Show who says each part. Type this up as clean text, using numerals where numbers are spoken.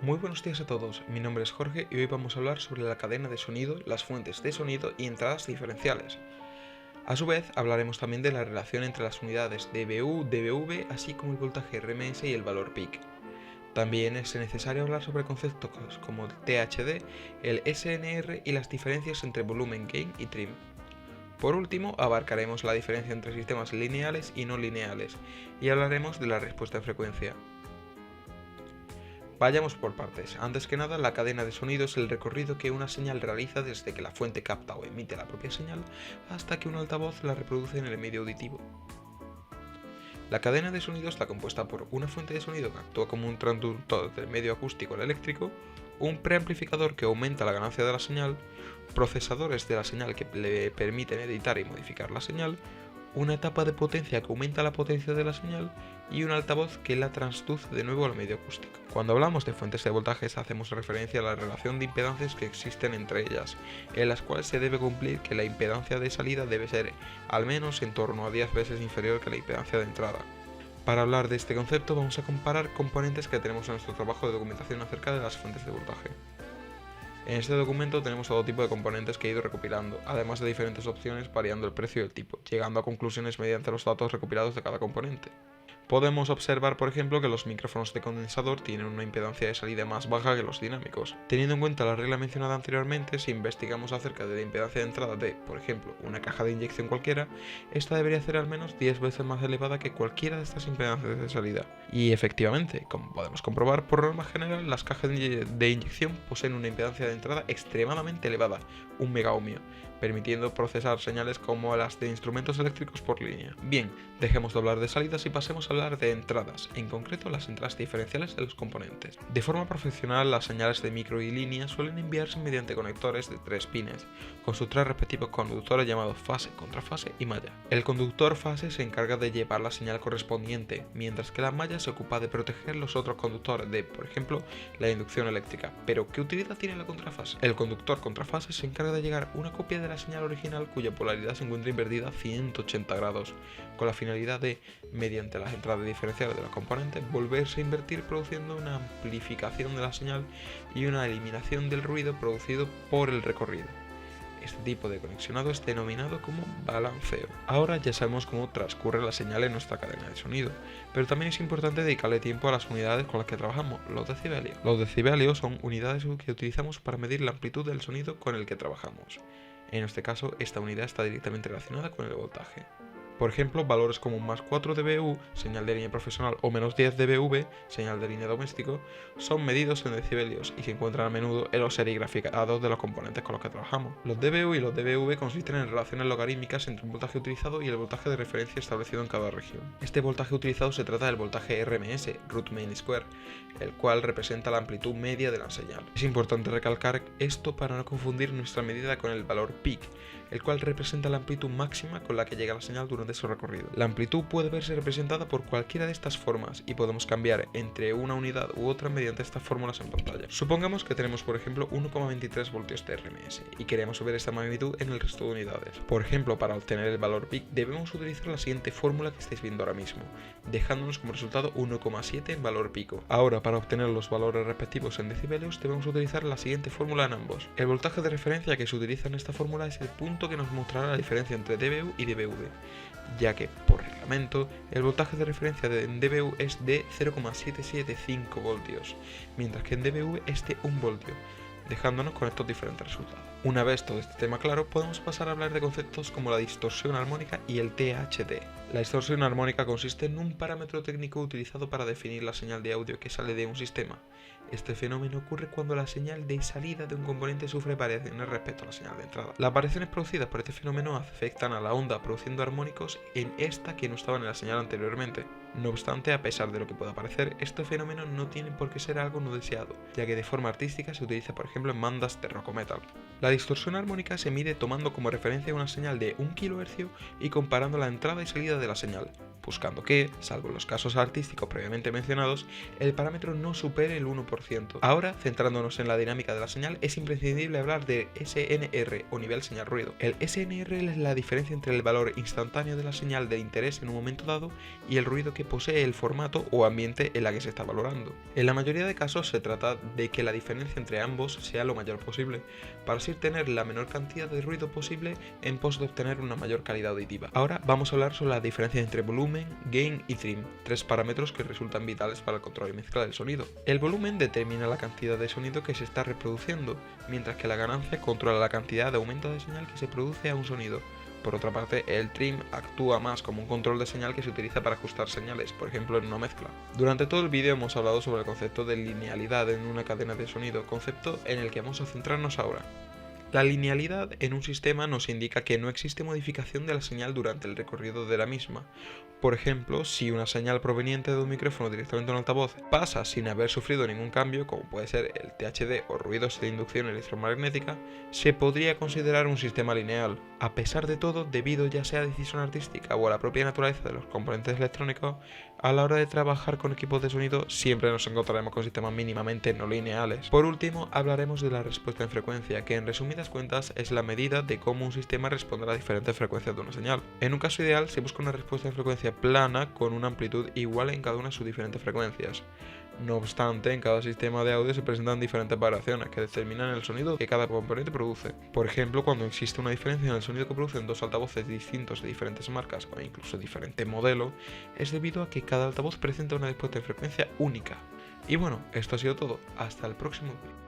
Speaker 1: Muy buenos días a todos, mi nombre es Jorge y hoy vamos a hablar sobre la cadena de sonido, las fuentes de sonido y entradas diferenciales. A su vez, hablaremos también de la relación entre las unidades dBu, dBV, así como el voltaje RMS y el valor peak. También es necesario hablar sobre conceptos como el THD, el SNR y las diferencias entre volumen, gain y trim. Por último, abarcaremos la diferencia entre sistemas lineales y no lineales y hablaremos de la respuesta en frecuencia. Vayamos por partes. Antes que nada, la cadena de sonido es el recorrido que una señal realiza desde que la fuente capta o emite la propia señal hasta que un altavoz la reproduce en el medio auditivo. La cadena de sonido está compuesta por una fuente de sonido que actúa como un transductor del medio acústico al eléctrico, un preamplificador que aumenta la ganancia de la señal, procesadores de la señal que le permiten editar y modificar la señal, una etapa de potencia que aumenta la potencia de la señal y un altavoz que la transduce de nuevo al medio acústico. Cuando hablamos de fuentes de voltajes hacemos referencia a la relación de impedancias que existen entre ellas, en las cuales se debe cumplir que la impedancia de salida debe ser al menos en torno a 10 veces inferior que la impedancia de entrada. Para hablar de este concepto vamos a comparar componentes que tenemos en nuestro trabajo de documentación acerca de las fuentes de voltaje. En este documento tenemos todo tipo de componentes que he ido recopilando, además de diferentes opciones variando el precio y el tipo, llegando a conclusiones mediante los datos recopilados de cada componente. Podemos observar, por ejemplo, que los micrófonos de condensador tienen una impedancia de salida más baja que los dinámicos. Teniendo en cuenta la regla mencionada anteriormente, si investigamos acerca de la impedancia de entrada de, por ejemplo, una caja de inyección cualquiera, esta debería ser al menos 10 veces más elevada que cualquiera de estas impedancias de salida. Y efectivamente, como podemos comprobar, por norma general, las cajas de inyección poseen una impedancia de entrada extremadamente elevada, 1 megaohmio, permitiendo procesar señales como las de instrumentos eléctricos por línea. Bien, dejemos de hablar de salidas y pasemos a hablar de entradas, en concreto las entradas diferenciales de los componentes. De forma profesional, las señales de micro y línea suelen enviarse mediante conectores de 3 pines, con sus 3 respectivos conductores llamados fase, contrafase y malla. El conductor fase se encarga de llevar la señal correspondiente, mientras que la malla se ocupa de proteger los otros conductores de, por ejemplo, la inducción eléctrica. Pero, ¿qué utilidad tiene la contrafase? El conductor contrafase se encarga de llegar una copia de la señal original cuya polaridad se encuentra invertida a 180 grados, con la finalidad de, mediante las entradas diferenciales de los componentes, volverse a invertir produciendo una amplificación de la señal y una eliminación del ruido producido por el recorrido. Este tipo de conexionado es denominado como balanceo. Ahora ya sabemos cómo transcurre la señal en nuestra cadena de sonido, pero también es importante dedicarle tiempo a las unidades con las que trabajamos, los decibelios. Los decibelios son unidades que utilizamos para medir la amplitud del sonido con el que trabajamos. En este caso, esta unidad está directamente relacionada con el voltaje. Por ejemplo, valores como más 4 dBu, señal de línea profesional, o menos 10 dBV, señal de línea doméstico, son medidos en decibelios y se encuentran a menudo en los serigraficados de los componentes con los que trabajamos. Los dBu y los dBV consisten en relaciones logarítmicas entre un voltaje utilizado y el voltaje de referencia establecido en cada región. Este voltaje utilizado se trata del voltaje RMS, root mean square, el cual representa la amplitud media de la señal. Es importante recalcar esto para no confundir nuestra medida con el valor peak, el cual representa la amplitud máxima con la que llega la señal durante su recorrido. La amplitud puede verse representada por cualquiera de estas formas y podemos cambiar entre una unidad u otra mediante estas fórmulas en pantalla. Supongamos que tenemos, por ejemplo, 1,23 voltios de RMS y queremos ver esta magnitud en el resto de unidades. Por ejemplo, para obtener el valor peak debemos utilizar la siguiente fórmula que estáis viendo ahora mismo, dejándonos como resultado 1,7 en valor pico. Ahora, para obtener los valores respectivos en decibelios debemos utilizar la siguiente fórmula en ambos. El voltaje de referencia que se utiliza en esta fórmula es el punto que nos mostrará la diferencia entre dBu y dBV, ya que, por reglamento, el voltaje de referencia en dBu es de 0,775 voltios, mientras que en dBV es de 1 voltio, dejándonos con estos diferentes resultados. Una vez todo este tema claro, podemos pasar a hablar de conceptos como la distorsión armónica y el THD. La distorsión armónica consiste en un parámetro técnico utilizado para definir la señal de audio que sale de un sistema. Este fenómeno ocurre cuando la señal de salida de un componente sufre variaciones respecto a la señal de entrada. Las variaciones producidas por este fenómeno afectan a la onda produciendo armónicos en esta que no estaban en la señal anteriormente. No obstante, a pesar de lo que pueda parecer, este fenómeno no tiene por qué ser algo no deseado, ya que de forma artística se utiliza por ejemplo en bandas de rock o metal. La distorsión armónica se mide tomando como referencia una señal de 1 kHz y comparando la entrada y salida de la señal. buscando que, salvo los casos artísticos previamente mencionados, el parámetro no supere el 1%. Ahora, centrándonos en la dinámica de la señal, es imprescindible hablar de SNR o nivel señal ruido. El SNR es la diferencia entre el valor instantáneo de la señal de interés en un momento dado y el ruido que posee el formato o ambiente en la que se está valorando. En la mayoría de casos se trata de que la diferencia entre ambos sea lo mayor posible, para así tener la menor cantidad de ruido posible en pos de obtener una mayor calidad auditiva. Ahora vamos a hablar sobre la diferencia entre volumen, gain y trim, tres parámetros que resultan vitales para el control y mezcla del sonido. El volumen determina la cantidad de sonido que se está reproduciendo, mientras que la ganancia controla la cantidad de aumento de señal que se produce a un sonido. Por otra parte, el trim actúa más como un control de señal que se utiliza para ajustar señales, por ejemplo en una mezcla. Durante todo el vídeo hemos hablado sobre el concepto de linealidad en una cadena de sonido, concepto en el que vamos a centrarnos ahora. La linealidad en un sistema nos indica que no existe modificación de la señal durante el recorrido de la misma. Por ejemplo, si una señal proveniente de un micrófono directamente a un altavoz pasa sin haber sufrido ningún cambio, como puede ser el THD o ruidos de inducción electromagnética, se podría considerar un sistema lineal. A pesar de todo, debido ya sea a decisión artística o a la propia naturaleza de los componentes electrónicos, a la hora de trabajar con equipos de sonido siempre nos encontraremos con sistemas mínimamente no lineales. Por último, hablaremos de la respuesta en frecuencia, que en resumidas cuentas es la medida de cómo un sistema responde a las diferentes frecuencias de una señal. En un caso ideal se busca una respuesta en frecuencia plana con una amplitud igual en cada una de sus diferentes frecuencias. No obstante, en cada sistema de audio se presentan diferentes variaciones que determinan el sonido que cada componente produce. Por ejemplo, cuando existe una diferencia en el sonido que producen dos altavoces distintos de diferentes marcas o incluso diferente modelo, es debido a que cada altavoz presenta una respuesta de frecuencia única. Y bueno, esto ha sido todo. Hasta el próximo vídeo.